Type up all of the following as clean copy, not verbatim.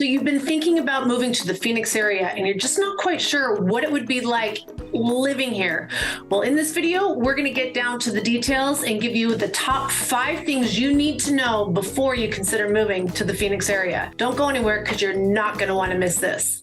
So you've been thinking about moving to the Phoenix area and you're just not quite sure what it would be like living here. Well, in this video, we're going to get down to the details and give you the top 5 things you need to know before you consider moving to the Phoenix area. Don't go anywhere because you're not going to want to miss this.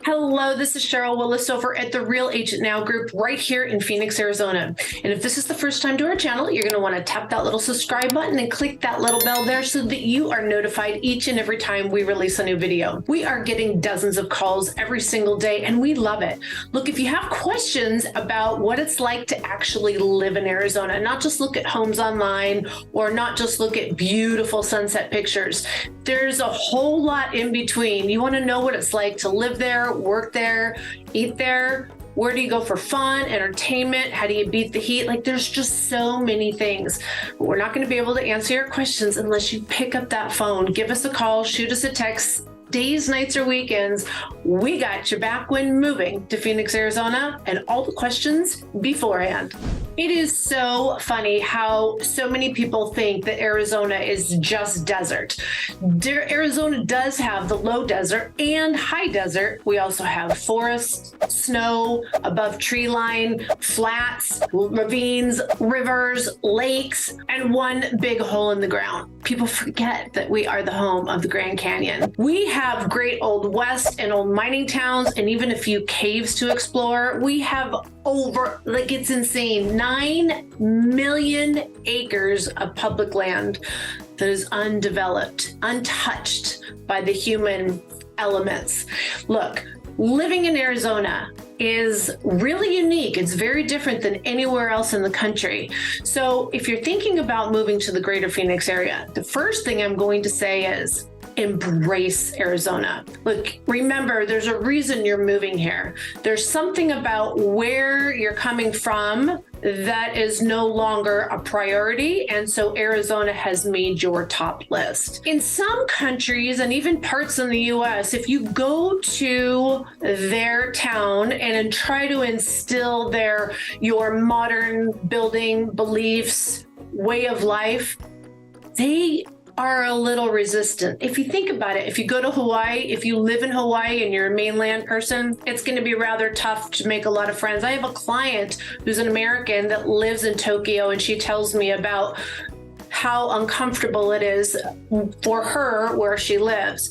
Hello, this is Cheryl Willis over at the Real Agent Now group right here in Phoenix, Arizona. And if this is the first time to our channel, you're going to want to tap that little subscribe button and click that little bell there so that you are notified each and every time we release a new video. We are getting dozens of calls every single day and we love it. Look, if you have questions about what it's like to actually live in Arizona, not just look at homes online or not just look at beautiful sunset pictures, there's a whole lot in between. You want to know what it's like to live there, work there, eat there. Where do you go for fun, entertainment? How do you beat the heat? Like, there's just so many things. But we're not going to be able to answer your questions unless you pick up that phone, give us a call, shoot us a text. Days, nights, or weekends, we got your back when moving to Phoenix, Arizona, and all the questions beforehand. It is so funny how so many people think that Arizona is just desert. Arizona does have the low desert and high desert. We also have forests, snow, above tree line, flats, ravines, rivers, lakes, and one big hole in the ground. People forget that we are the home of the Grand Canyon. We have great old west and old mining towns and even a few caves to explore. We have over, like, it's insane, 9 million acres of public land that is undeveloped, untouched by the human elements. Look, living in Arizona is really unique. It's very different than anywhere else in the country. So if you're thinking about moving to the greater Phoenix area, the first thing I'm going to say is embrace Arizona. Look, remember, there's a reason you're moving here. There's something about where you're coming from that is no longer a priority, and so Arizona has made your top list. In some countries and even parts in the US, if you go to their town and try to instill your modern building beliefs, way of life, they are a little resistant. If you think about it, if you go to Hawaii, if you live in Hawaii and you're a mainland person, it's going to be rather tough to make a lot of friends. I have a client who's an American that lives in Tokyo, and she tells me about how uncomfortable it is for her where she lives.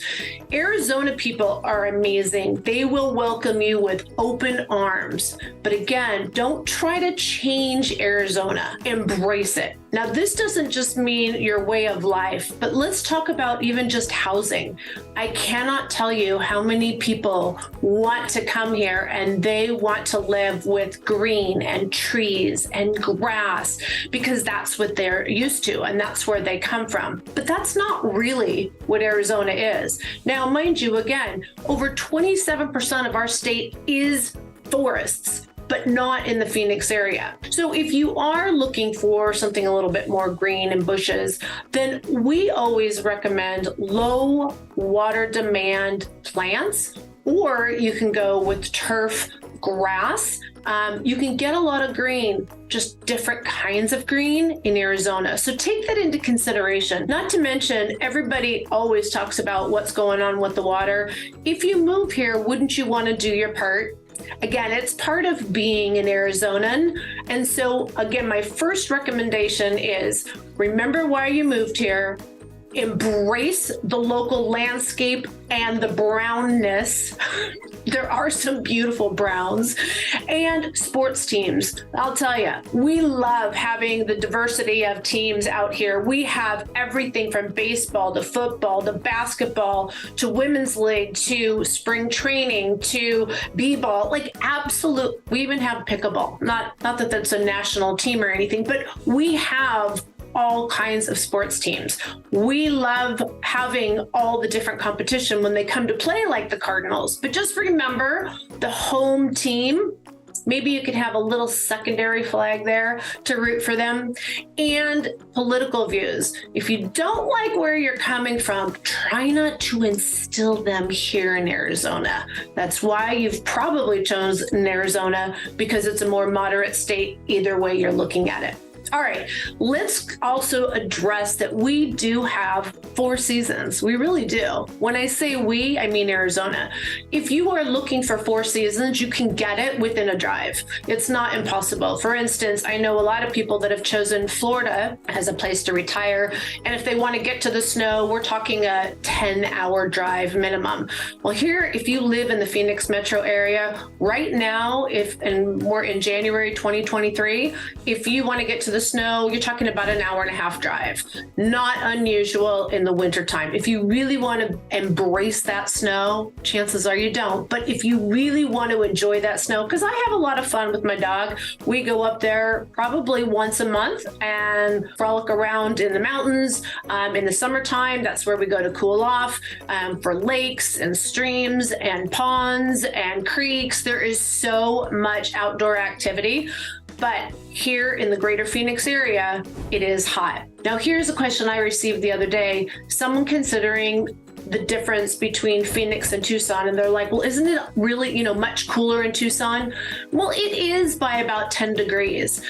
Arizona people are amazing. They will welcome you with open arms. But again, don't try to change Arizona. Embrace it. Now, this doesn't just mean your way of life, but let's talk about even just housing. I cannot tell you how many people want to come here and they want to live with green and trees and grass because that's what they're used to and that's where they come from. But that's not really what Arizona is. Now, mind you, again, over 27% of our state is forests, but not in the Phoenix area. So if you are looking for something a little bit more green and bushes, then we always recommend low water demand plants, or you can go with turf grass. You can get a lot of green, just different kinds of green in Arizona. So take that into consideration. Not to mention, everybody always talks about what's going on with the water. If you move here, wouldn't you want to do your part? Again, it's part of being an Arizonan. And so again, my first recommendation is remember why you moved here, embrace the local landscape and the brownness. There are some beautiful browns, and sports teams. I'll tell you, we love having the diversity of teams out here. We have everything from baseball to football to basketball to women's league to spring training to b-ball, like absolute. We even have pickleball. Not that that's a national team or anything, but we have all kinds of sports teams. We love having all the different competition when they come to play, like the Cardinals. But just remember, the home team Maybe you could have a little secondary flag there to root for them. And political views. If you don't like where you're coming from, try not to instill them here in Arizona. That's why you've probably chosen Arizona, because it's a more moderate state either way you're looking at it. All right, let's also address that we do have 4 seasons. We really do. When I say we, I mean Arizona. If you are looking for 4 seasons, you can get it within a drive. It's not impossible. For instance, I know a lot of people that have chosen Florida as a place to retire. And if they want to get to the snow, we're talking a 10-hour drive minimum. Well, here, if you live in the Phoenix metro area, right now, and we're in January 2023, if you want to get to the snow, you're talking about an 1.5-hour drive. Not unusual in the wintertime. If you really want to embrace that snow, chances are you don't. But if you really want to enjoy that snow, because I have a lot of fun with my dog, we go up there probably once a month and frolic around in the mountains. In the summertime, that's where we go to cool off, for lakes and streams and ponds and creeks. There is so much outdoor activity. But here in the greater Phoenix area, it is hot. Now, here's a question I received the other day. Someone considering the difference between Phoenix and Tucson, and they're like, well, isn't it really, much cooler in Tucson? Well, it is by about 10 degrees.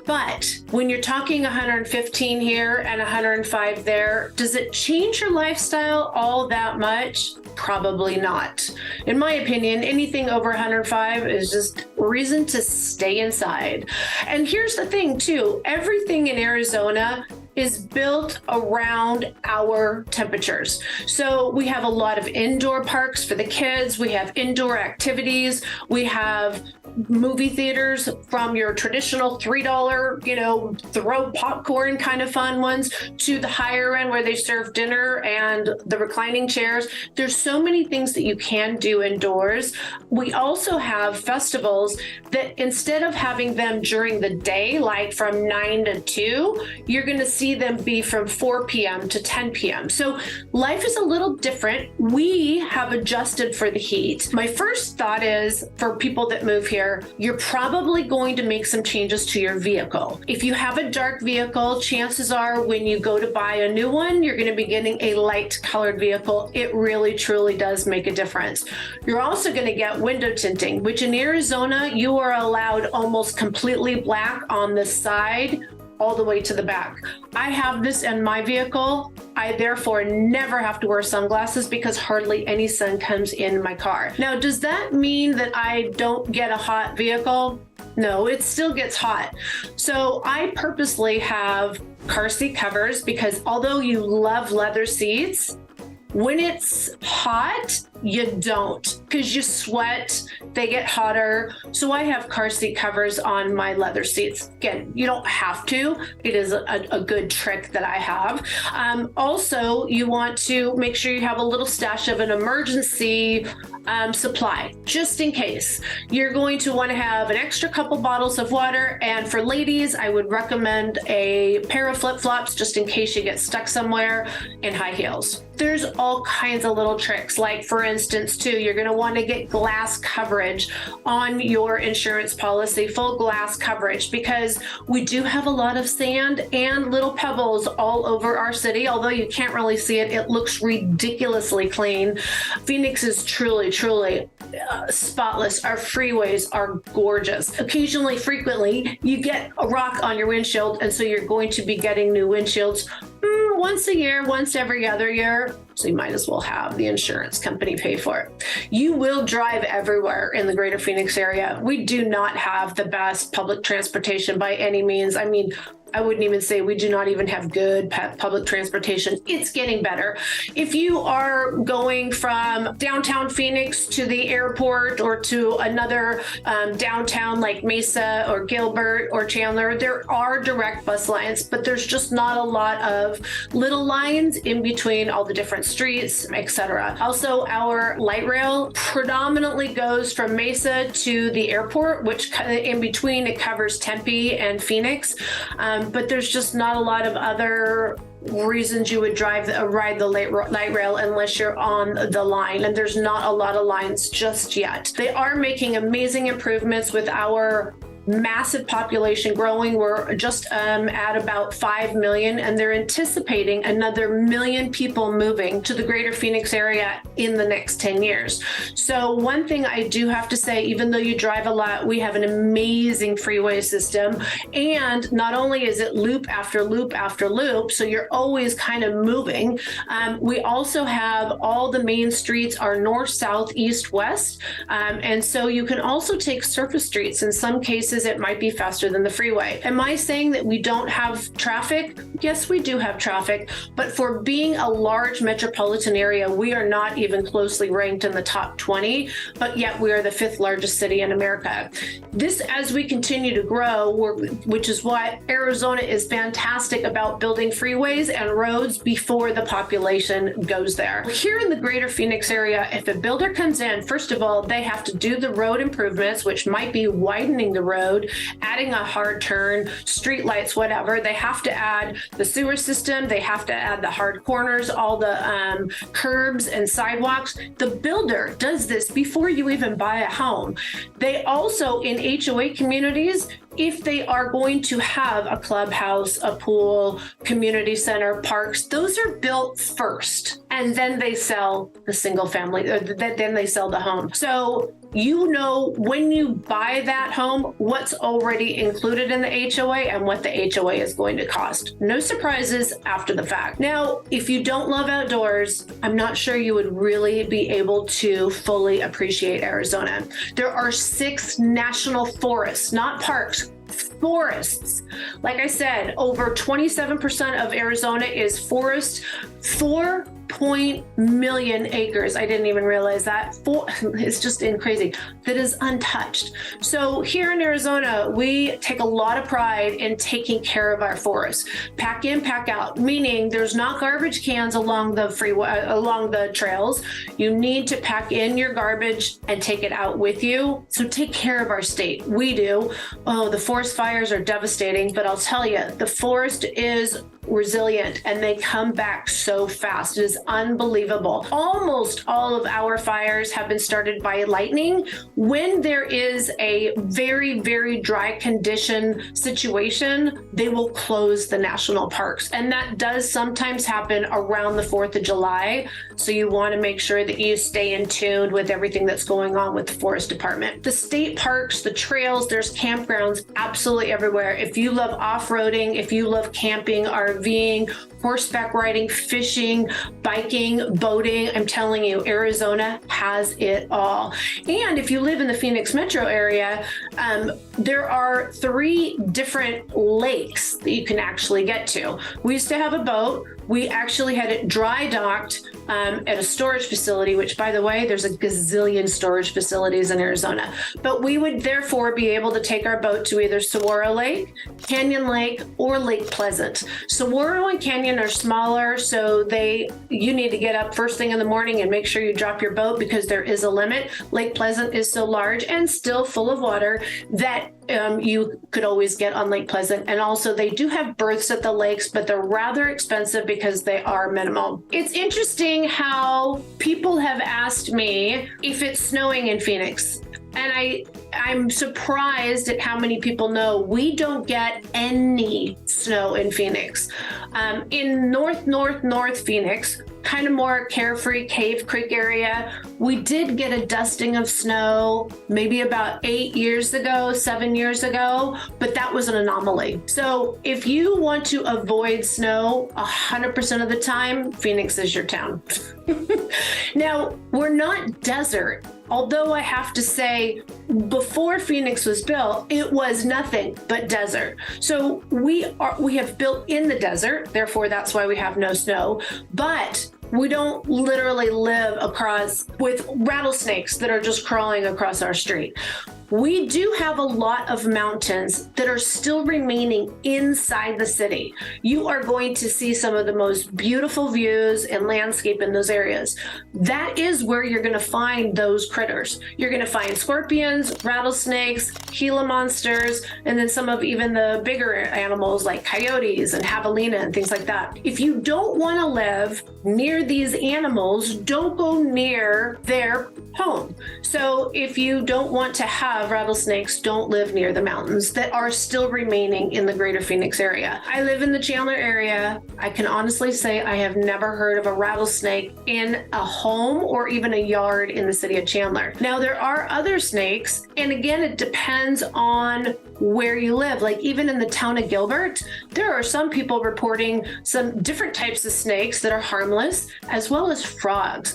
But when you're talking 115 here and 105 there, does it change your lifestyle all that much? Probably not. In my opinion, anything over 105 is just reason to stay inside. And here's the thing too, everything in Arizona is built around our temperatures. So we have a lot of indoor parks for the kids. We have indoor activities. We have movie theaters, from your traditional $3, throw popcorn kind of fun ones, to the higher end where they serve dinner and the reclining chairs. There's so many things that you can do indoors. We also have festivals that instead of having them during the day, like from 9 to 2, you're going to see them be from 4 p.m. to 10 p.m. So life is a little different. We have adjusted for the heat. My first thought is, for people that move here, you're probably going to make some changes to your vehicle. If you have a dark vehicle, chances are when you go to buy a new one, you're going to be getting a light colored vehicle. It really, truly does make a difference. You're also going to get window tinting, which in Arizona, you are allowed almost completely black on the side all the way to the back. I have this in my vehicle. I therefore never have to wear sunglasses because hardly any sun comes in my car. Now, does that mean that I don't get a hot vehicle? No, it still gets hot. So I purposely have car seat covers, because although you love leather seats, when it's hot, you don't, because you sweat, they get hotter. So I have car seat covers on my leather seats. Again, you don't have to. It is a good trick that I have. Also, you want to make sure you have a little stash of an emergency supply, just in case. You're going to want to have an extra couple bottles of water. And for ladies, I would recommend a pair of flip-flops just in case you get stuck somewhere, and high heels. There's all kinds of little tricks. Like, for instance, too, you're going to want to get glass coverage on your insurance policy, full glass coverage, because we do have a lot of sand and little pebbles all over our city. Although you can't really see it, it looks ridiculously clean. Phoenix is truly, truly spotless. Our freeways are gorgeous. Occasionally, frequently, you get a rock on your windshield, and so you're going to be getting new windshields once a year, once every other year. So you might as well have the insurance company pay for it. You will drive everywhere in the greater Phoenix area. We do not have the best public transportation by any means. I mean, I wouldn't even say we do not even have good public transportation. It's getting better. If you are going from downtown Phoenix to the airport or to another downtown like Mesa or Gilbert or Chandler, there are direct bus lines, but there's just not a lot of little lines in between all the different streets, etc. Also, our light rail predominantly goes from Mesa to the airport, which in between it covers Tempe and Phoenix. But there's just not a lot of other reasons you would ride the light rail unless you're on the line, and there's not a lot of lines just yet. They are making amazing improvements with our massive population growing. We're just at about 5 million, and they're anticipating another 1 million people moving to the greater Phoenix area in the next 10 years. So one thing I do have to say, even though you drive a lot, we have an amazing freeway system. And not only is it loop after loop after loop, so you're always kind of moving, we also have all the main streets are north, south, east, west. And so you can also take surface streets. In some cases, it might be faster than the freeway. Am I saying that we don't have traffic? Yes, we do have traffic, but for being a large metropolitan area, we are not even closely ranked in the top 20, but yet we are the 5th largest city in America. This, as we continue to grow, which is why Arizona is fantastic about building freeways and roads before the population goes there. Here in the greater Phoenix area, if a builder comes in, first of all, they have to do the road improvements, which might be widening the road, adding a hard turn, street lights, whatever. They have to add the sewer system. They have to add the hard corners, all the curbs and sidewalks. The builder does this before you even buy a home. They also, in HOA communities, if they are going to have a clubhouse, a pool, community center, parks, those are built first, and then they sell the single family, then they sell the home. So you know when you buy that home, what's already included in the HOA and what the HOA is going to cost. No surprises after the fact. Now, if you don't love outdoors, I'm not sure you would really be able to fully appreciate Arizona. There are 6 national forests, not parks, forests. Like I said, over 27% of Arizona is forest. 4 million acres. I didn't even realize that. It's just crazy. That is untouched. So here in Arizona, we take a lot of pride in taking care of our forests. Pack in, pack out, meaning there's not garbage cans along the freeway, along the trails. You need to pack in your garbage and take it out with you. So take care of our state. We do. Oh, the forest fires are devastating, but I'll tell you, the forest is resilient and they come back so fast. It is unbelievable. Almost all of our fires have been started by lightning. When there is a very, very dry condition situation, they will close the national parks. And that does sometimes happen around the 4th of July. So you want to make sure that you stay in tune with everything that's going on with the forest department. The state parks, the trails, there's campgrounds absolutely everywhere. If you love off-roading, if you love camping, RVing, horseback riding, fishing, biking, boating, I'm telling you, Arizona has it all. And if you live in the Phoenix metro area, there are 3 different lakes that you can actually get to. We used to have a boat. We actually had it dry docked at a storage facility, which, by the way, there's a gazillion storage facilities in Arizona. But we would therefore be able to take our boat to either Saguaro Lake, Canyon Lake, or Lake Pleasant. Saguaro and Canyon are smaller, so you need to get up first thing in the morning and make sure you drop your boat because there is a limit. Lake Pleasant is so large and still full of water that you could always get on Lake Pleasant. And also they do have berths at the lakes, but they're rather expensive because they are minimal. It's interesting how people have asked me if it's snowing in Phoenix. And I'm surprised at how many people know we don't get any snow in Phoenix. In north Phoenix, kind of more carefree Cave Creek area, we did get a dusting of snow maybe about 7 years ago, but that was an anomaly. So if you want to avoid snow 100% of the time, Phoenix is your town. Now, we're not desert. Although I have to say, before Phoenix was built, it was nothing but desert. So we have built in the desert, therefore that's why we have no snow, but we don't literally live with rattlesnakes that are just crawling across our street. we do have a lot of mountains that are still remaining inside the city. You are going to see some of the most beautiful views and landscape in those areas. That is where you're going to find those critters. You're going to find scorpions, rattlesnakes, Gila monsters, and then some of even the bigger animals like coyotes and javelina and things like that. If you don't want to live near these animals, don't go near their home. So if you don't want to have rattlesnakes, don't live near the mountains that are still remaining in the greater Phoenix area. I live in the Chandler area. I can honestly say I have never heard of a rattlesnake in a home or even a yard in the city of Chandler. Now, there are other snakes, and again, it depends on where you live. Like even in the town of Gilbert, there are some people reporting some different types of snakes that are harmless, as well as frogs.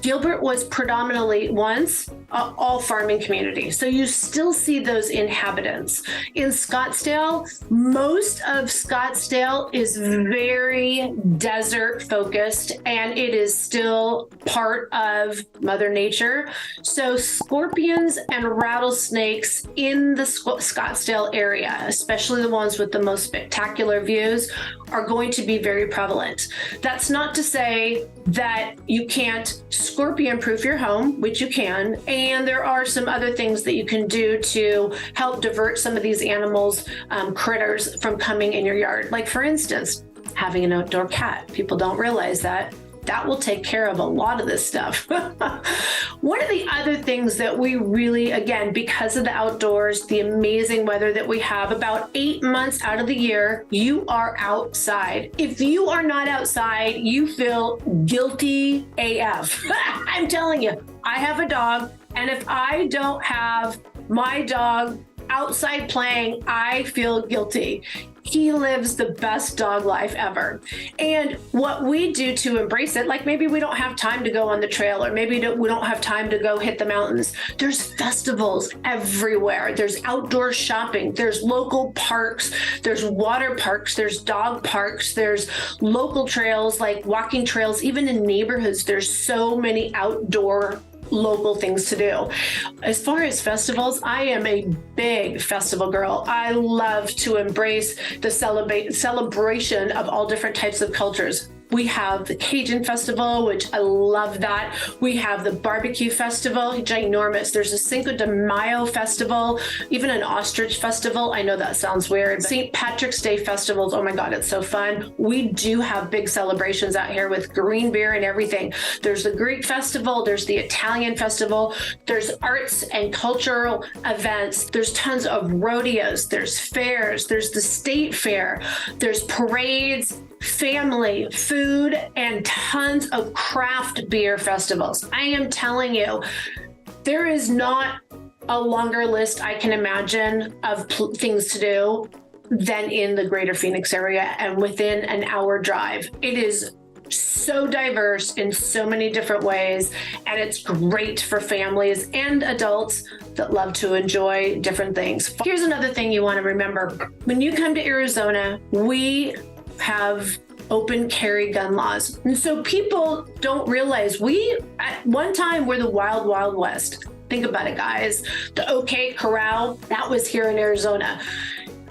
Gilbert was predominantly once all farming community. So you still see those inhabitants. In Scottsdale, most of Scottsdale is very desert focused, and it is still part of Mother Nature. So scorpions and rattlesnakes in the Scottsdale area, especially the ones with the most spectacular views, are going to be very prevalent. That's not to say that you can't scorpion proof your home, which you can, and there are some other things that you can do to help divert some of these animals, critters from coming in your yard. Like for instance, having an outdoor cat. People don't realize that. That will take care of a lot of this stuff. One of the other things that we really, again, because of the outdoors, the amazing weather that we have, about 8 months out of the year, you are outside. If you are not outside, you feel guilty AF. I'm telling you, I have a dog, and if I don't have my dog outside playing, I feel guilty. He lives the best dog life ever. And what we do to embrace it, like maybe we don't have time to go on the trail, or maybe we don't have time to go hit the mountains. There's festivals everywhere. There's outdoor shopping. There's local parks. There's water parks. There's dog parks. There's local trails, like walking trails. Even in neighborhoods, there's so many outdoor local things to do. As far as festivals, I am a big festival girl. I love to embrace the celebration of all different types of cultures. We have the CAJUN festival, which I love that. We have the barbecue festival, ginormous. There's a Cinco de Mayo festival, even an ostrich festival. I know that sounds weird. St. Patrick's Day festivals, oh my God, it's so fun. We do have big celebrations out here with green beer and everything. There's the Greek festival, there's the Italian festival, there's arts and cultural events, there's tons of rodeos, there's fairs, there's the state fair, there's parades, family, food, and tons of craft beer festivals. I am telling you, there is not a longer list I can imagine of things to do than in the greater Phoenix area and within an hour drive. It is so diverse in so many different ways, and it's great for families and adults that love to enjoy different things. Here's another thing you want to remember. When you come to Arizona, we have open carry gun laws. And so people don't realize we, at one time, were the wild, wild west. Think about it, guys. The OK Corral, that was here in Arizona.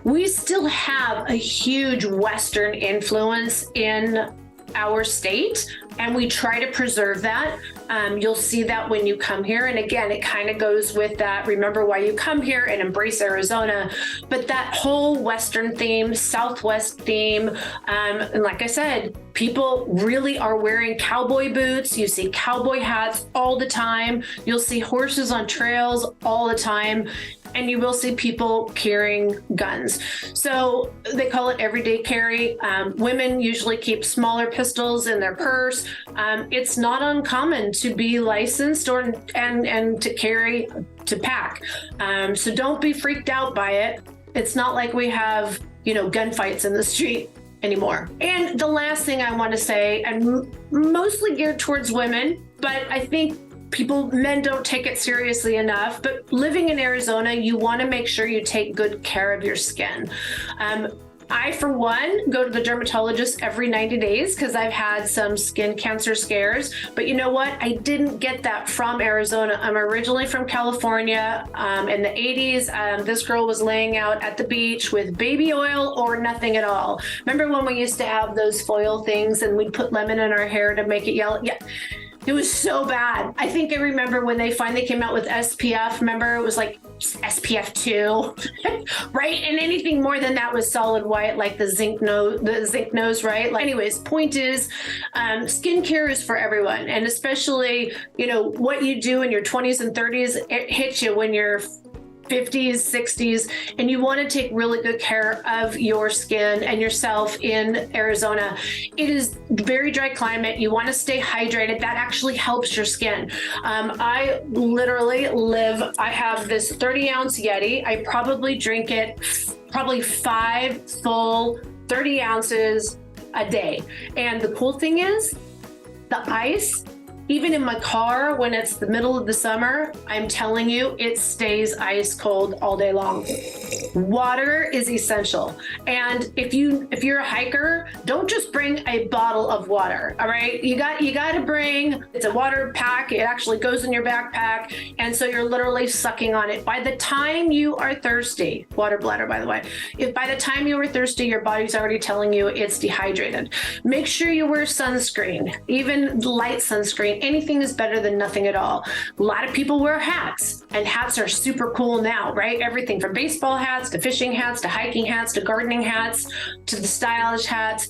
We still have a huge Western influence in our state, and we try to preserve that. You'll see that when you come here. And again, it kind of goes with that, remember why you come here and embrace Arizona. But that whole Western theme, Southwest theme, and like I said, people really are wearing cowboy boots. You see cowboy hats all the time. You'll see horses on trails all the time. And you will see people carrying guns. So they call it everyday carry. Women usually keep smaller pistols in their purse. It's not uncommon to be licensed and to carry, to pack. So don't be freaked out by it. It's not like we have, gunfights in the street anymore. And the last thing I want to say, and mostly geared towards women, but I think men don't take it seriously enough, but living in Arizona, you want to make sure you take good care of your skin. I, for one, go to the dermatologist every 90 days because I've had some skin cancer scares. But you know what? I didn't get that from Arizona. I'm originally from California. In the 80s, this girl was laying out at the beach with baby oil or nothing at all. Remember when we used to have those foil things and we'd put lemon in our hair to make it yellow? Yeah. It was so bad. I think I remember when they finally came out with SPF. Remember, it was like SPF 2, right? And anything more than that was solid white, like the zinc nose, right? Like, anyways, point is, skincare is for everyone, and especially, you know, what you do in your 20s and 30s, it hits you when you're 50s, 60s, and you want to take really good care of your skin and yourself in Arizona. It is very dry climate. You want to stay hydrated. That actually helps your skin. I literally I have this 30-ounce Yeti. I probably drink it probably 5 full 30 ounces a day. And the cool thing is the ice, even in my car when it's the middle of the summer, I'm telling you, it stays ice cold all day long. Water is essential. And if you're a hiker, don't just bring a bottle of water, all right? You got to bring, it's a water pack. It actually goes in your backpack. And so you're literally sucking on it. By the time you are thirsty, water bladder, by the way, if by the time you are thirsty, your body's already telling you it's dehydrated. Make sure you wear sunscreen, even light sunscreen. Anything is better than nothing at all. A lot of people wear hats, and hats are super cool now, right? Everything from baseball hats to fishing hats to hiking hats to gardening hats to the stylish hats.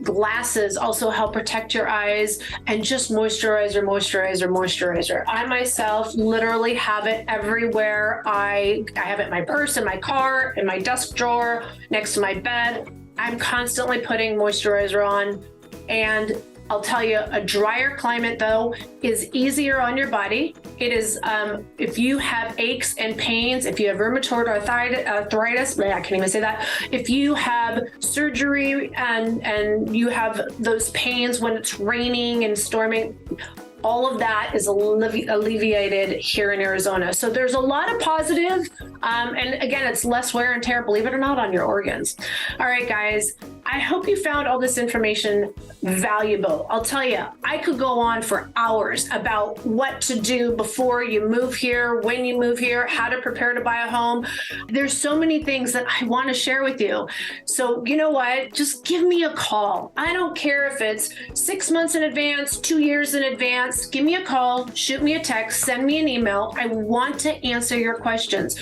Glasses also help protect your eyes, and just moisturizer, moisturizer, moisturizer. I myself literally have it everywhere. I have it in my purse, in my car, in my desk drawer, next to my bed. I'm constantly putting moisturizer on, and I'll tell you, a drier climate, though, is easier on your body. It is, if you have aches and pains, if you have rheumatoid arthritis, I can't even say that. If you have surgery and you have those pains when it's raining and storming, all of that is alleviated here in Arizona. So there's a lot of positive, and again, it's less wear and tear, believe it or not, on your organs. All right, guys, I hope you found all this information valuable. I'll tell you, I could go on for hours about what to do before you move here, when you move here, how to prepare to buy a home. There's so many things that I want to share with you. So you know what? Just give me a call. I don't care if it's 6 months in advance, 2 years in advance. Give me a call, shoot me a text, send me an email. I want to answer your questions.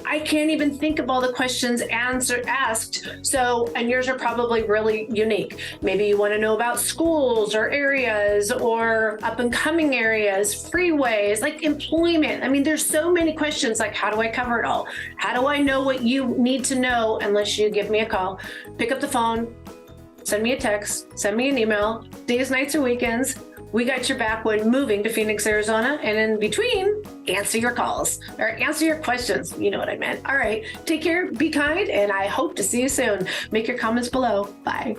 I can't even think of all the questions asked. So, and yours are probably really unique. Maybe you want to know about schools or areas or up and coming areas, freeways, like employment. I mean, there's so many questions, like how do I cover it all? How do I know what you need to know unless you give me a call? Pick up the phone, send me a text, send me an email, days, nights, or weekends. We got your back when moving to Phoenix, Arizona, and in between, answer your calls or answer your questions. You know what I meant. All right, take care, be kind, and I hope to see you soon. Make your comments below. Bye.